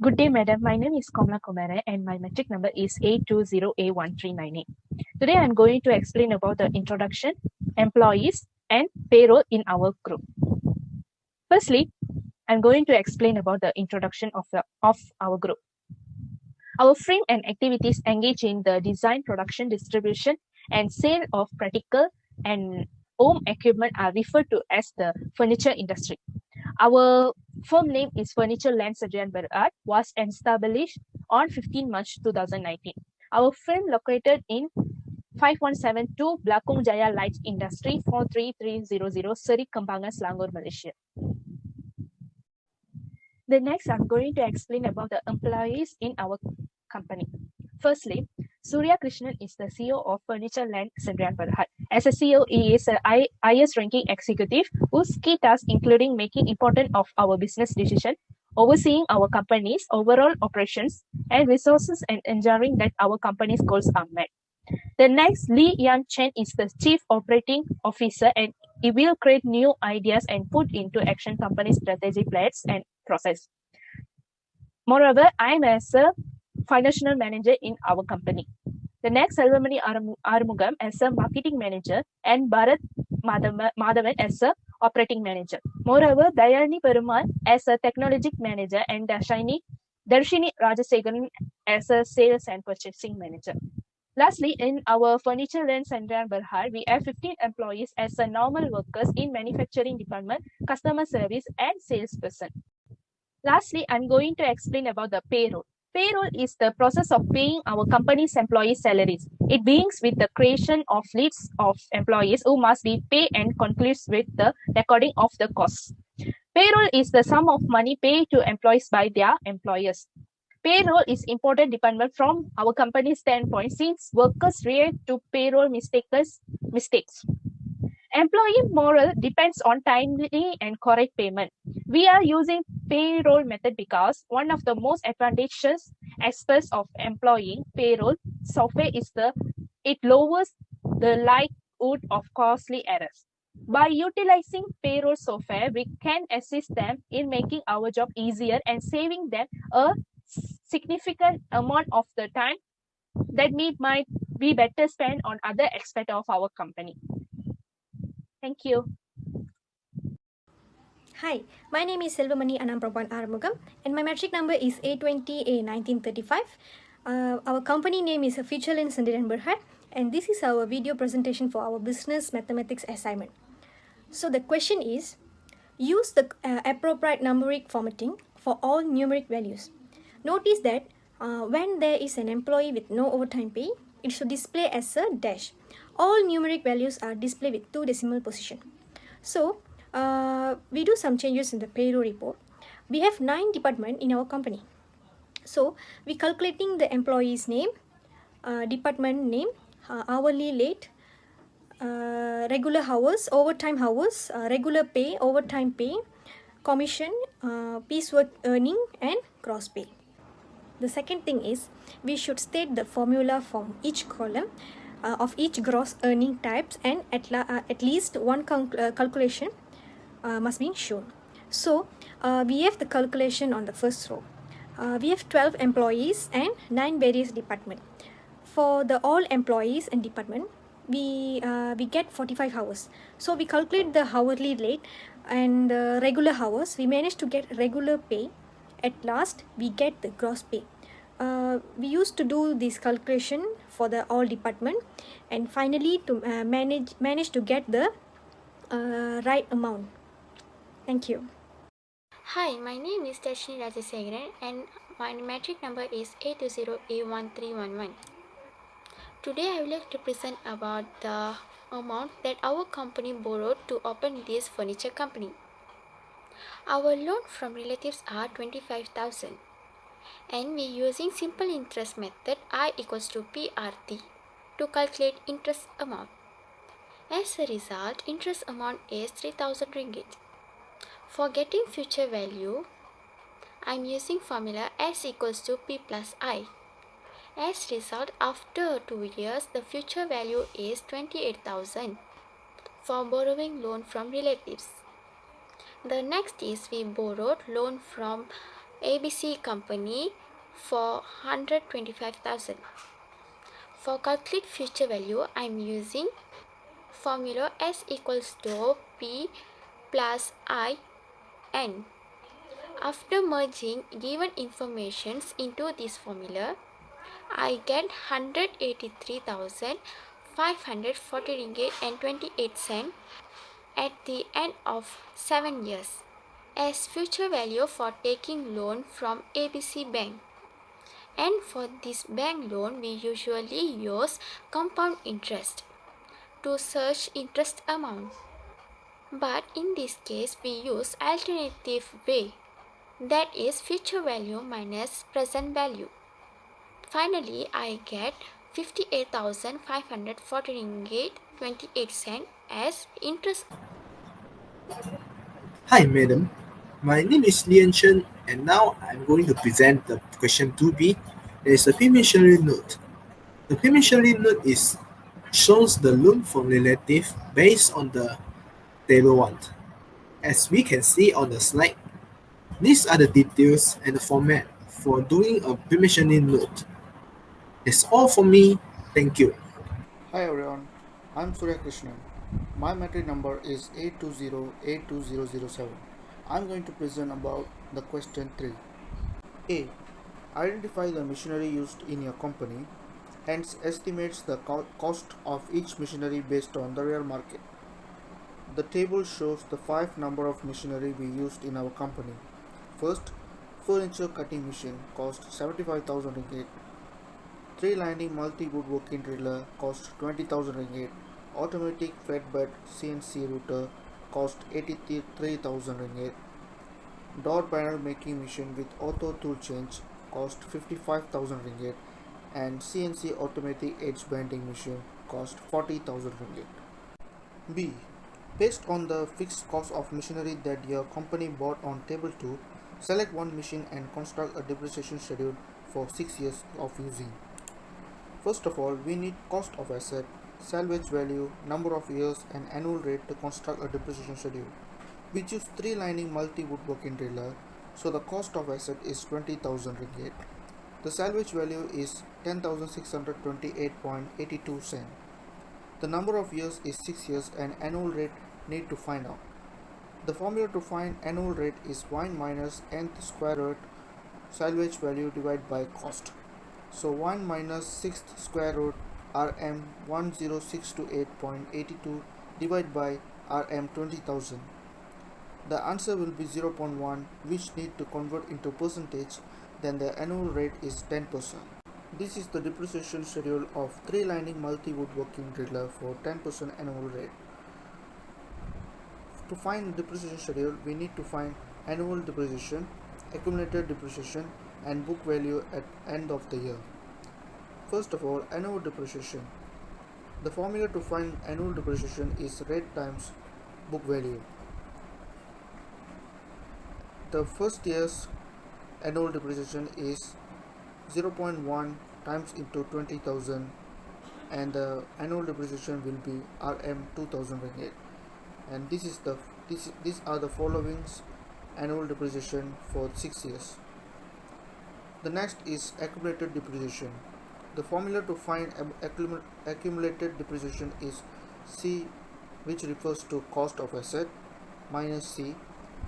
Good day, madam. My name is Komla Kumare and my metric number is A20A1398. Today, I'm going to explain about the introduction, employees, and payroll in our group. Firstly, I'm going to explain about the introduction of our group. Our frame and activities engage in the design, production, distribution, and sale of practical and home equipment are referred to as the furniture industry. Our firm name is Furniture Land Sdn Bhd, was established on 15 March 2019. Our firm located in 5172 Blakong Jaya Light Industry 43300 Seri Kembangan, Selangor, Malaysia. The next, I'm going to explain about the employees in our company. Firstly, Surya Krishnan is the CEO of Furniture Land Sdn Bhd. As a CEO, he is an highest ranking executive whose key tasks including making important of our business decision, overseeing our company's overall operations and resources and ensuring that our company's goals are met. The next, Lee Yan Chen is the Chief Operating Officer and he will create new ideas and put into action company strategy plans and process. Moreover, I'm as a financial manager in our company. The next, Selvamani Arumugam as a marketing manager and Bharat Madhavan as a operating manager. Moreover, Dayani Perumal as a technology manager and Darshini Rajasegaran as a sales and purchasing manager. Lastly, in our Furniture Land Sdn Bhd, we have 15 employees as a normal workers in manufacturing department, customer service, and salesperson. Lastly, I'm going to explain about the payroll. Payroll is the process of paying our company's employees' salaries. It begins with the creation of lists of employees who must be paid and concludes with the recording of the costs. Payroll is the sum of money paid to employees by their employers. Payroll is important department from our company's standpoint since workers react to payroll mistakes. Employee morale depends on timely and correct payment. We are using payroll method because one of the most advantageous aspects of employing payroll software is it lowers the likelihood of costly errors. By utilizing payroll software, we can assist them in making our job easier and saving them a significant amount of the time that might be better spent on other aspects of our company. Thank you. Hi, my name is Selvamani Anamprabhan Arumugam and my metric number is A20A1935. Our company name is Futureland Sdn Bhd and this is our video presentation for our business mathematics assignment. So the question is, use the appropriate numeric formatting for all numeric values. Notice that when there is an employee with no overtime pay, it should display as a dash. All numeric values are displayed with 2 decimal position. So we do some changes in the payroll report. We have 9 departments in our company. So we calculating the employee's name, department name, hourly rate, regular hours, overtime hours, regular pay, overtime pay, commission, piecework earning, and gross pay. The second thing is we should state the formula from each column of each gross earning types and at least one calculation must be shown. So we have the calculation on the first row. We have 12 employees and 9 various departments. For the all employees and department, we get 45 hours. So we calculate the hourly rate and regular hours. We managed to get regular pay. At last, we get the gross pay. We used to do this calculation for the all department and finally to manage to get the right amount. Thank you. Hi, my name is Darshini Rajasegaran and my metric number is A20A1311. Today I would like to present about the amount that our company borrowed to open this furniture company. Our loan from relatives are 25,000 and we using simple interest method I equals to PRT to calculate interest amount. As a result, interest amount is 3,000 ringgit. For getting future value, I am using formula S equals to P plus I. As result, after 2 years, the future value is 28,000 for borrowing loan from relatives. The next is we borrowed loan from ABC company for 125,000. For calculate future value, I am using formula S equals to P plus I N. After merging given informations into this formula, I get 183,540 ringgit and 28 cent at the end of 7 years as future value for taking loan from ABC Bank. And for this bank loan, we usually use compound interest to search interest amount. But in this case, we use alternative way, that is future value minus present value. Finally, I get 58,540 ringgit 28 cent as interest. Hi, madam. My name is Lian Chen, and now I'm going to present the question 2b. There is a payment schedule note. The payment schedule note shows the loan from relative based on the table 1. As we can see on the slide, these are the details and the format for doing a payment schedule note. That's all for me. Thank you. Hi everyone, I'm Surya Krishnan. My metric number is 820-82007. I'm going to present about the question 3. A. Identify the machinery used in your company, hence estimates the cost of each machinery based on the real market. The table shows the 5 number of machinery we used in our company. First, furniture cutting machine cost 75,000 ringgit. 3-lining multi-woodworking driller cost 20,000 ringgit. Automatic flatbed CNC router cost 83,000 ringgit. Door panel making machine with auto tool change cost 55,000 ringgit. And CNC automatic edge bending machine cost 40,000 ringgit. B. Based on the fixed cost of machinery that your company bought on table 2, select one machine and construct a depreciation schedule for 6 years of using. First of all, we need cost of asset, salvage value, number of years and annual rate to construct a depreciation schedule. We choose 3-lining multi-woodworking driller, so the cost of asset is 20,000 ringgit. The salvage value is 10,628.82 cent. The number of years is 6 years and annual rate need to find out. The formula to find annual rate is 1 minus nth square root salvage value divided by cost. So 1 minus 6th square root Rm 10628.82 divided by Rm 20,000. The answer will be 0.1, which need to convert into percentage, then the annual rate is 10%. This is the depreciation schedule of 3-lining multi-woodworking driller for 10% annual rate. To find depreciation schedule, we need to find annual depreciation, accumulated depreciation and book value at end of the year. First of all, annual depreciation. The formula to find annual depreciation is rate times book value. The first year's annual depreciation is 0.1 times into 20,000 and the annual depreciation will be Rm 2000 ringgit. And these are the following annual depreciation for 6 years. The next is accumulated depreciation. The formula to find accumulated depreciation is C, which refers to cost of asset, minus C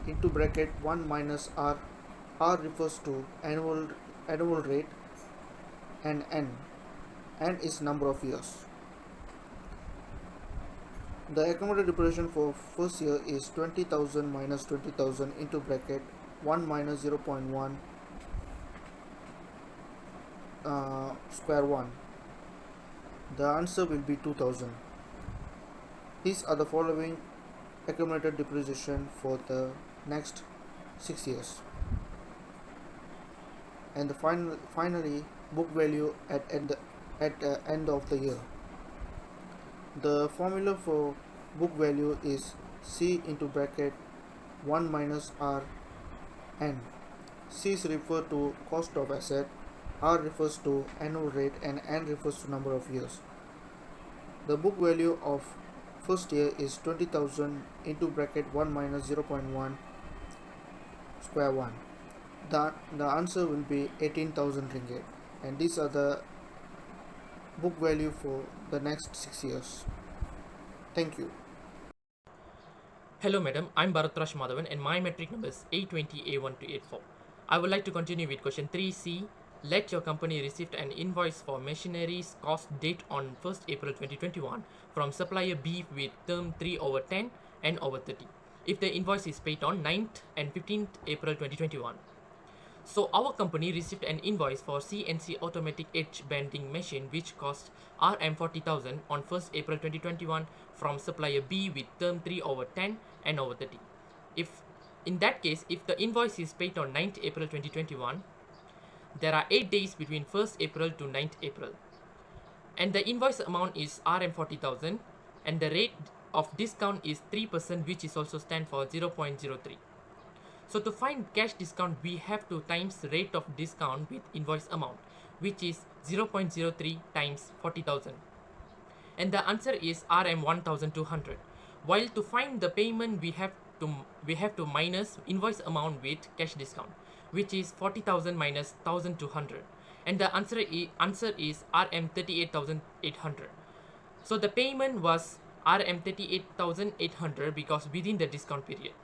into bracket 1 minus R. R refers to annual rate and N. N is number of years. The accumulated depreciation for first year is 20,000 minus 20,000 into bracket 1 minus 0.1 square 1. The answer will be 2000. These are the following accumulated depreciation for the next 6 years. And the finally book value at the end of the year. The formula for book value is C into bracket 1 minus R N. C is referred to cost of asset, R refers to annual rate and N refers to number of years. The book value of first year is 20,000 into bracket 1 minus 0.1 square 1. The answer will be 18,000 ringgit, and these are the book value for the next 6 years. Thank you. Hello madam, I'm Bharatraj Madhavan and my metric number is A20A1284. I would like to continue with question 3C. Let your company receive an invoice for machineries cost date on 1st April 2021 from supplier B with term 3/10 and over 30. If the invoice is paid on 9th and 15th April 2021. So our company received an invoice for CNC automatic edge bending machine which cost RM40,000 on 1st April 2021 from supplier B with term 3/10 and over 30. In that case, if the invoice is paid on 9th April 2021, there are 8 days between 1st April to 9th April. And the invoice amount is RM40,000 and the rate of discount is 3%, which is also stand for 0.03. So to find cash discount, we have to times rate of discount with invoice amount, which is 0.03 times 40,000. And the answer is RM1200. While to find the payment, we have to minus invoice amount with cash discount, which is 40,000 minus 1,200. And the answer is RM38,800. So the payment was RM38,800 because within the discount period.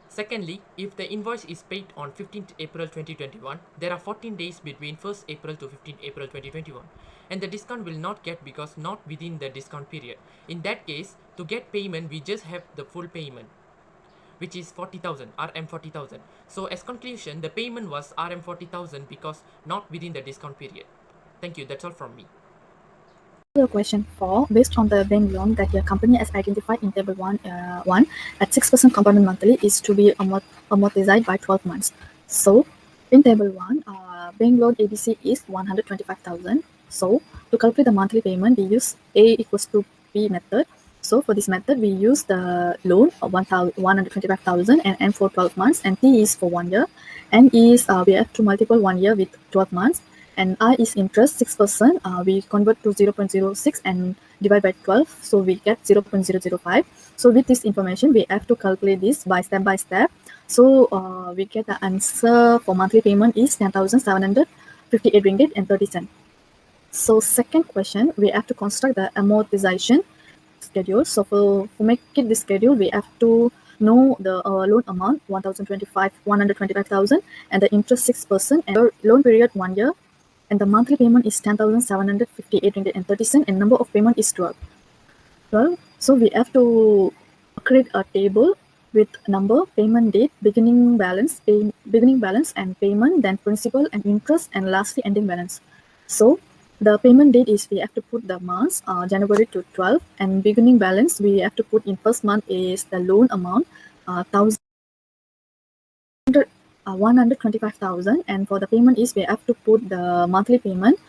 Secondly, if the invoice is paid on 15th April 2021, there are 14 days between 1st April to 15th April 2021, and the discount will not get because not within the discount period. In that case, to get payment, we just have the full payment, which is 40,000, RM40,000. So as conclusion, the payment was RM40,000 because not within the discount period. Thank you, that's all from me. Question 4. Based on the bank loan that your company has identified in table 1 at 6% compounded monthly is to be amortized by 12 months. So in table 1, bank loan ABC is 125,000. So to calculate the monthly payment, we use A equals to B method. So for this method, we use the loan of 125,000 and N for 12 months, and T is for 1 year. N is we have to multiple 1 year with 12 months. And I is interest 6%. We convert to 0.06 and divide by 12. So we get 0.005. So with this information, we have to calculate this by step. So we get the answer for monthly payment is 10,758 ringgit and 30 cents. So second question, we have to construct the amortization schedule. So for making this schedule, we have to know the loan amount 125,000 and the interest 6% and loan period 1 year. And the monthly payment is 10,758 ringgit and 30 cents, and number of payment is 12. So we have to create a table with number, payment date, beginning balance, and payment, then principal and interest, and lastly ending balance. So the payment date is we have to put the months, January to 12, and beginning balance we have to put in first month is the loan amount, 125,000, and for the payment is we have to put the monthly payment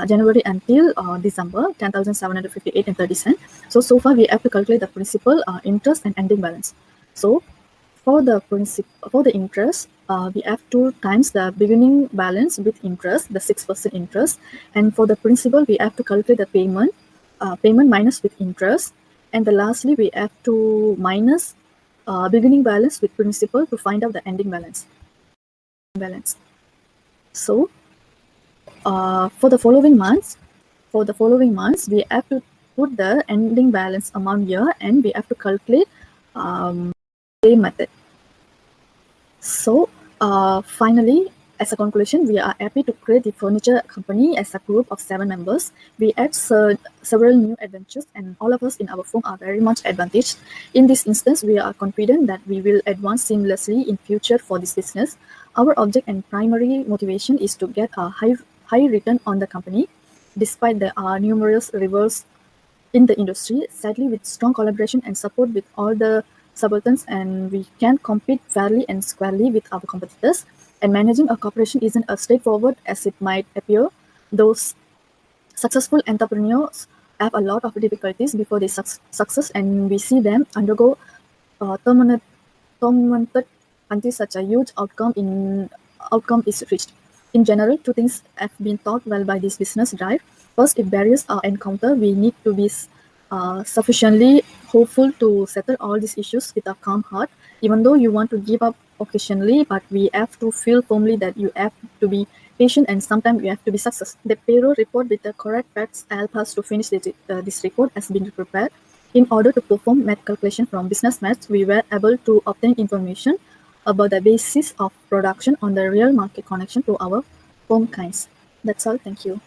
January until December 10,758 and 30 cents. So far we have to calculate the principal, interest, and ending balance. So for the interest, we have to times the beginning balance with interest, the 6% interest, and for the principal we have to calculate the payment minus with interest, and the lastly we have to minus beginning balance with principal to find out the ending balance. So for the following months, we have to put the ending balance amount here, and we have to calculate same method. So finally, as a conclusion, we are happy to create the furniture company as a group of 7 members. We had several new adventures, and all of us in our firm are very much advantaged. In this instance, we are confident that we will advance seamlessly in future for this business. Our object and primary motivation is to get a high return on the company, despite there are numerous rivals in the industry. Sadly, with strong collaboration and support with all the subalterns, and we can compete fairly and squarely with our competitors. And managing a corporation isn't as straightforward as it might appear. Those successful entrepreneurs have a lot of difficulties before they success, and we see them undergo tormented until such a huge outcome is reached. In general, 2 things have been taught well by this business drive. First, if barriers are encountered, we need to be sufficiently hopeful to settle all these issues with a calm heart. Even though you want to give up occasionally, but we have to feel firmly that you have to be patient and sometimes you have to be success. The payroll report with the correct facts help us to finish this report has been prepared. In order to perform math calculation from business maths, we were able to obtain information about the basis of production on the real market connection to our home kinds. That's all. Thank you.